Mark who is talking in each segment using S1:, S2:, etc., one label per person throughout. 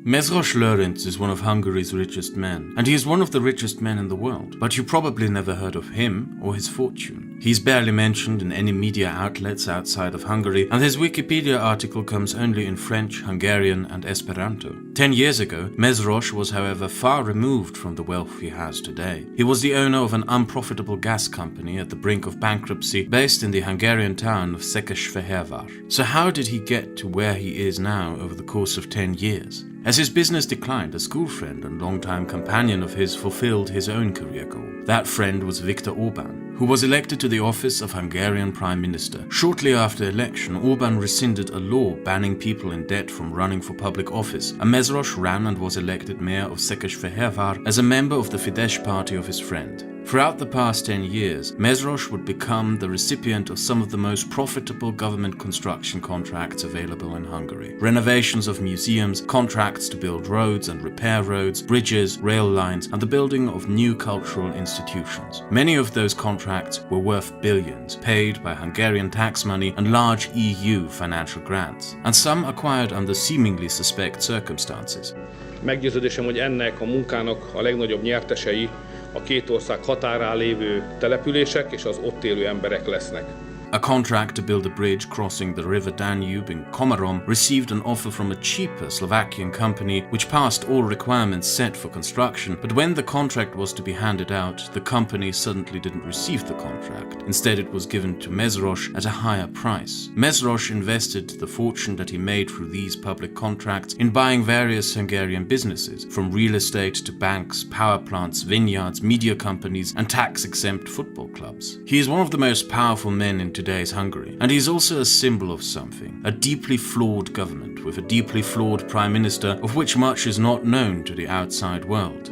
S1: Mezros Lőrinc is one of Hungary's richest men, and he is one of the richest men in the world, but you probably never heard of him or his fortune. He's barely mentioned in any media outlets outside of Hungary, and his Wikipedia article comes only in French, Hungarian and Esperanto. 10 years ago, Mezros was however far removed from the wealth he has today. He was the owner of an unprofitable gas company at the brink of bankruptcy based in the Hungarian town of Székesfehérvár. So how did he get to where he is now over the course of 10 years? As his business declined, a school friend and longtime companion of his fulfilled his own career goal. That friend was Viktor Orban, who was elected to the office of Hungarian Prime Minister. Shortly after election, Orban rescinded a law banning people in debt from running for public office, and Mezros ran and was elected mayor of Székesfehérvár as a member of the Fidesz party of his friend. Throughout the past 10 years, Mezros would become the recipient of some of the most profitable government construction contracts available in Hungary. Renovations of museums, contracts to build roads and repair roads, bridges, rail lines, and the building of new cultural institutions. Many of those contracts were worth billions, paid by Hungarian tax money and large EU financial grants, and some acquired under seemingly suspect circumstances.
S2: Meggyőződésem, hogy ennek a munkának a legnagyobb nyertesei a két ország határán lévő települések és az ott élő emberek lesznek.
S1: A contract to build a bridge crossing the river Danube in Komarom received an offer from a cheaper Slovakian company which passed all requirements set for construction, but when the contract was to be handed out, the company suddenly didn't receive the contract. Instead, it was given to Mezros at a higher price. Mezros invested the fortune that he made through these public contracts in buying various Hungarian businesses, from real estate to banks, power plants, vineyards, media companies, and tax-exempt football clubs. He is one of the most powerful men in today's Hungary, and he is also a symbol of something, a deeply flawed government with a deeply flawed prime minister of which much is not known to the outside world.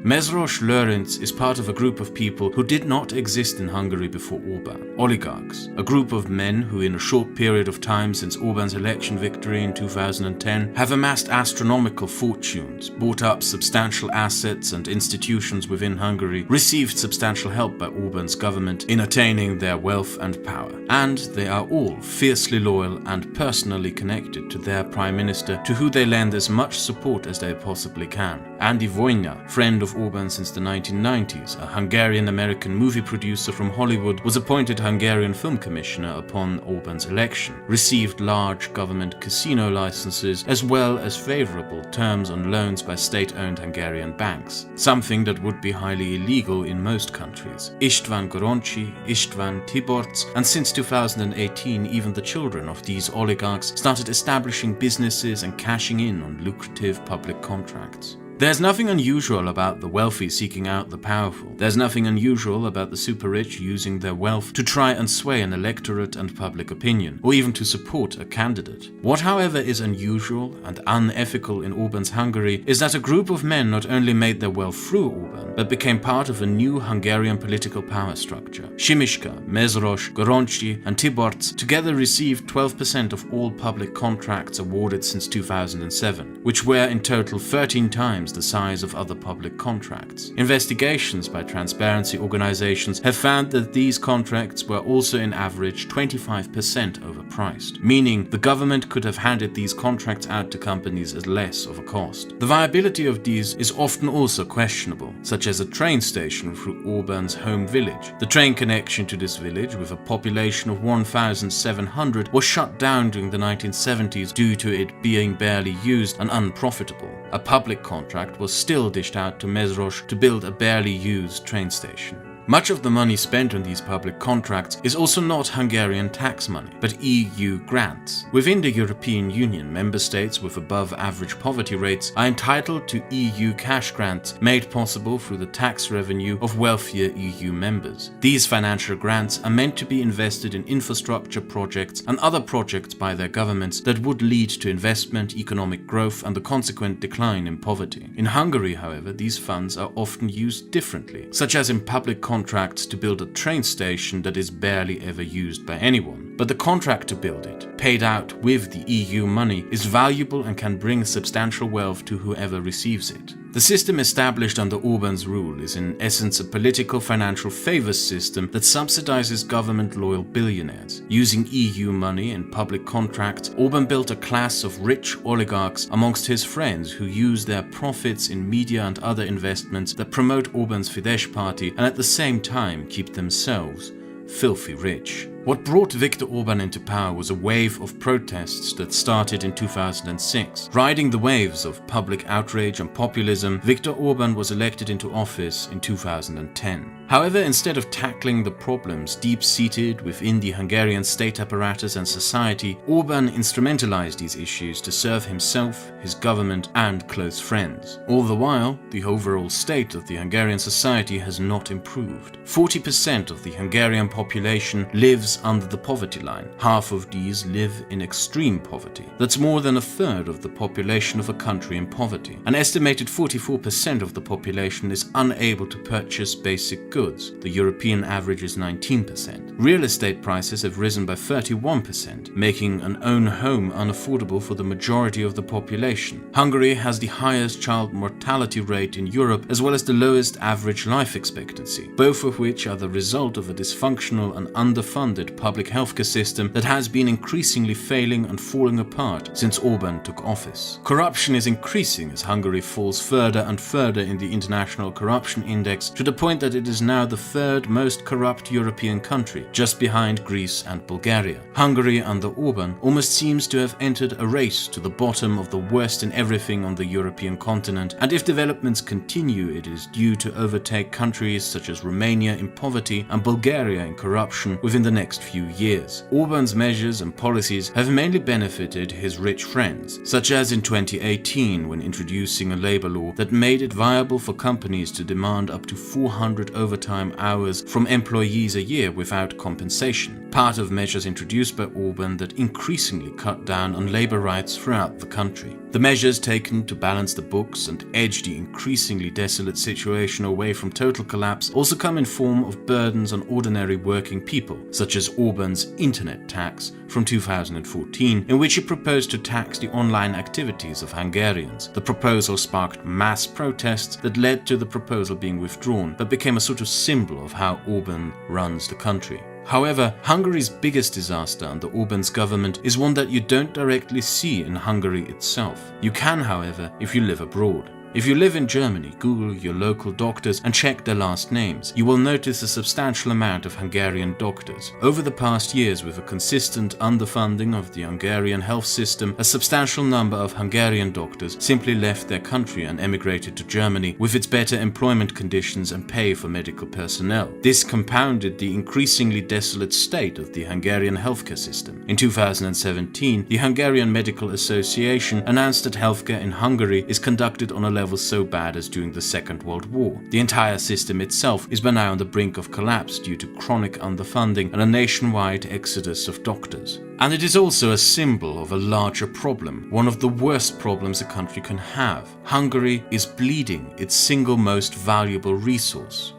S1: Mezros Lőrinc is part of a group of people who did not exist in Hungary before Orban, oligarchs, a group of men who in a short period of time since Orban's election victory in 2010 have amassed astronomical fortunes, bought up substantial assets and institutions within Hungary, received substantial help by Orban's government in attaining their wealth and power, and they are all fiercely loyal and personally connected to their prime minister, to who they lend as much support as they possibly can. Andy Vojna, friend of Orban since the 1990s, a Hungarian-American movie producer from Hollywood, was appointed Hungarian Film Commissioner upon Orban's election, received large government casino licenses as well as favorable terms on loans by state-owned Hungarian banks, something that would be highly illegal in most countries. István Goronczy, István Tiborcs, and since 2018 even the children of these oligarchs started establishing businesses and cashing in on lucrative public contracts. There's nothing unusual about the wealthy seeking out the powerful. There's nothing unusual about the super rich using their wealth to try and sway an electorate and public opinion, or even to support a candidate. What, however, is unusual and unethical in Orban's Hungary is that a group of men not only made their wealth through Orban, but became part of a new Hungarian political power structure. Simiska, Mezros, Goronczy, and Tiborcs together received 12% of all public contracts awarded since 2007, which were in total 13 times the size of other public contracts. Investigations by transparency organizations have found that these contracts were also in average 25% overpriced, meaning the government could have handed these contracts out to companies at less of a cost. The viability of these is often also questionable, such as a train station through Orban's home village. The train connection to this village, with a population of 1,700, was shut down during the 1970s due to it being barely used and unprofitable. A public contract was still dished out to Mezros to build a barely used train station. Much of the money spent on these public contracts is also not Hungarian tax money, but EU grants. Within the European Union, member states with above-average poverty rates are entitled to EU cash grants made possible through the tax revenue of wealthier EU members. These financial grants are meant to be invested in infrastructure projects and other projects by their governments that would lead to investment, economic growth, and the consequent decline in poverty. In Hungary, however, these funds are often used differently, such as in public contracts to build a train station that is barely ever used by anyone. But the contract to build it, paid out with the EU money, is valuable and can bring substantial wealth to whoever receives it. The system established under Orban's rule is in essence a political financial favors system that subsidizes government-loyal billionaires. Using EU money and public contracts, Orban built a class of rich oligarchs amongst his friends who use their profits in media and other investments that promote Orban's Fidesz party and at the same time keep themselves filthy rich. What brought Viktor Orban into power was a wave of protests that started in 2006. Riding the waves of public outrage and populism, Viktor Orban was elected into office in 2010. However, instead of tackling the problems deep-seated within the Hungarian state apparatus and society, Orban instrumentalized these issues to serve himself, his government, and close friends. All the while, the overall state of the Hungarian society has not improved. 40% of the Hungarian population lives under the poverty line. Half of these live in extreme poverty. That's more than a third of the population of a country in poverty. An estimated 44% of the population is unable to purchase basic goods. The European average is 19%. Real estate prices have risen by 31%, making an own home unaffordable for the majority of the population. Hungary has the highest child mortality rate in Europe, as well as the lowest average life expectancy, both of which are the result of a dysfunctional and underfunded public healthcare system that has been increasingly failing and falling apart since Orban took office. Corruption is increasing as Hungary falls further and further in the International Corruption Index to the point that it is now the third most corrupt European country, just behind Greece and Bulgaria. Hungary under Orban almost seems to have entered a race to the bottom of the worst in everything on the European continent, and if developments continue, it is due to overtake countries such as Romania in poverty and Bulgaria in corruption within the next few years. Orban's measures and policies have mainly benefited his rich friends, such as in 2018 when introducing a labor law that made it viable for companies to demand up to 400 overtime hours from employees a year without compensation, part of measures introduced by Orban that increasingly cut down on labor rights throughout the country. The measures taken to balance the books and edge the increasingly desolate situation away from total collapse also come in form of burdens on ordinary working people, such as Orban's internet tax from 2014, in which he proposed to tax the online activities of Hungarians. The proposal sparked mass protests that led to the proposal being withdrawn, but became a sort of symbol of how Orban runs the country. However, Hungary's biggest disaster under Orban's government is one that you don't directly see in Hungary itself. You can, however, if you live abroad. If you live in Germany, Google your local doctors and check their last names. You will notice a substantial amount of Hungarian doctors. Over the past years, with a consistent underfunding of the Hungarian health system, a substantial number of Hungarian doctors simply left their country and emigrated to Germany with its better employment conditions and pay for medical personnel. This compounded the increasingly desolate state of the Hungarian healthcare system. In 2017, the Hungarian Medical Association announced that healthcare in Hungary is conducted on a level so bad as during the Second World War. The entire system itself is by now on the brink of collapse due to chronic underfunding and a nationwide exodus of doctors. And it is also a symbol of a larger problem, one of the worst problems a country can have. Hungary is bleeding its single most valuable resource: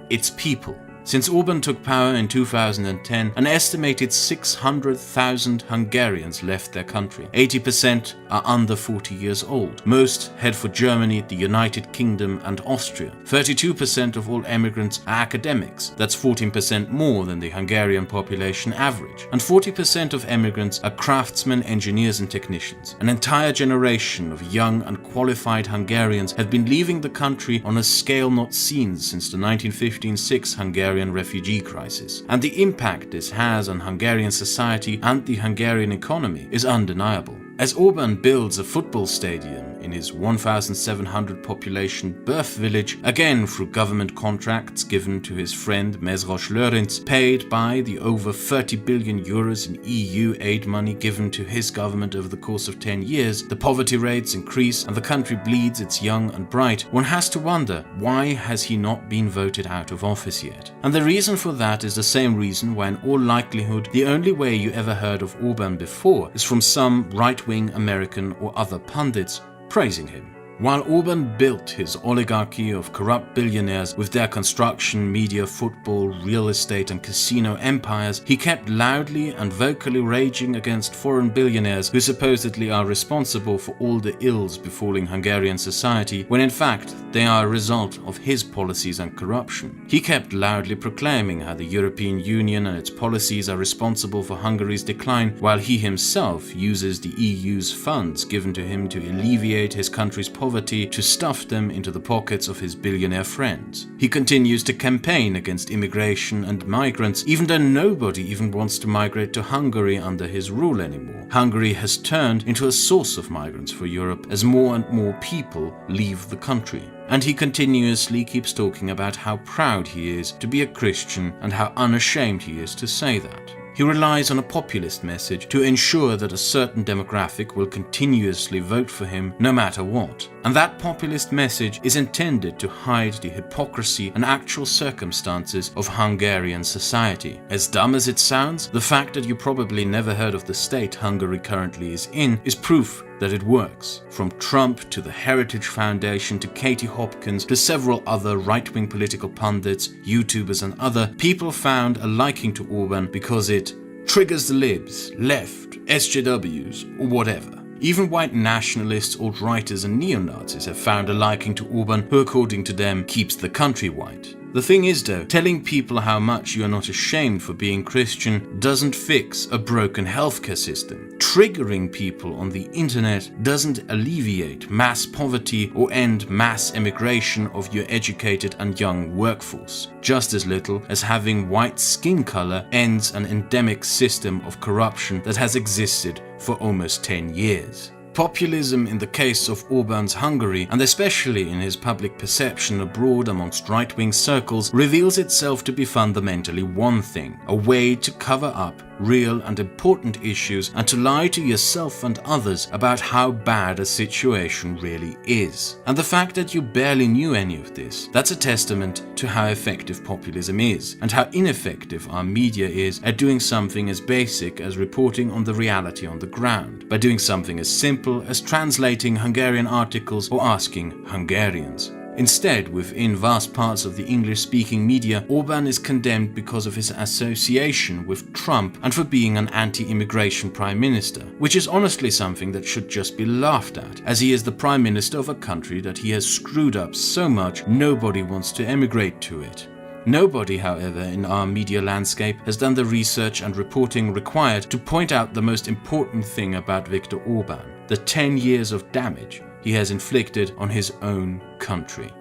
S1: its people. Since Orban took power in 2010, an estimated 600,000 Hungarians left their country. 80% are under 40 years old. Most head for Germany, the United Kingdom, and Austria. 32% of all emigrants are academics. That's 14% more than the Hungarian population average. And 40% of emigrants are craftsmen, engineers, and technicians. An entire generation of young and qualified Hungarians have been leaving the country on a scale not seen since the 1915-6 Hungarian refugee crisis, and the impact this has on Hungarian society and the Hungarian economy is undeniable. As Orban builds a football stadium in his 1,700 population birth village, again through government contracts given to his friend Mészáros Lőrinc, paid by the over 30 billion euros in EU aid money given to his government over the course of 10 years, the poverty rates increase and the country bleeds its young and bright, one has to wonder, why has he not been voted out of office yet? And the reason for that is the same reason why in all likelihood the only way you ever heard of Orban before is from some right-wing American or other pundits praising him. While Orban built his oligarchy of corrupt billionaires with their construction, media, football, real estate and casino empires, he kept loudly and vocally raging against foreign billionaires who supposedly are responsible for all the ills befalling Hungarian society, when in fact they are a result of his policies and corruption. He kept loudly proclaiming how the European Union and its policies are responsible for Hungary's decline, while he himself uses the EU's funds given to him to alleviate his country's poverty to stuff them into the pockets of his billionaire friends. He continues to campaign against immigration and migrants, even though nobody even wants to migrate to Hungary under his rule anymore. Hungary has turned into a source of migrants for Europe as more and more people leave the country. And he continuously keeps talking about how proud he is to be a Christian and how unashamed he is to say that. He relies on a populist message to ensure that a certain demographic will continuously vote for him no matter what. And that populist message is intended to hide the hypocrisy and actual circumstances of Hungarian society. As dumb as it sounds, the fact that you probably never heard of the state Hungary currently is in is proof that it works. From Trump to the Heritage Foundation to Katie Hopkins to several other right-wing political pundits, YouTubers and other, people found a liking to Orban because it triggers the libs, left, SJWs or whatever. Even white nationalists, alt-righters and neo-Nazis have found a liking to Orban who, according to them, keeps the country white. The thing is though, telling people how much you are not ashamed for being Christian doesn't fix a broken healthcare system. Triggering people on the internet doesn't alleviate mass poverty or end mass emigration of your educated and young workforce, just as little as having white skin color ends an endemic system of corruption that has existed for almost 10 years. Populism in the case of Orban's Hungary, and especially in his public perception abroad amongst right-wing circles, reveals itself to be fundamentally one thing: a way to cover up real and important issues and to lie to yourself and others about how bad a situation really is. And the fact that you barely knew any of this, that's a testament to how effective populism is, and how ineffective our media is at doing something as basic as reporting on the reality on the ground, by doing something as simple as translating Hungarian articles or asking Hungarians. Instead, within vast parts of the English-speaking media, Orban is condemned because of his association with Trump and for being an anti-immigration prime minister, which is honestly something that should just be laughed at, as he is the prime minister of a country that he has screwed up so much nobody wants to emigrate to it. Nobody, however, in our media landscape has done the research and reporting required to point out the most important thing about Viktor Orban: the 10 years of damage he has inflicted on his own country.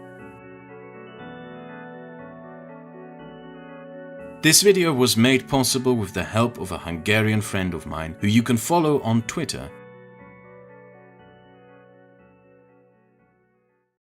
S1: This video was made possible with the help of a Hungarian friend of mine who you can follow on Twitter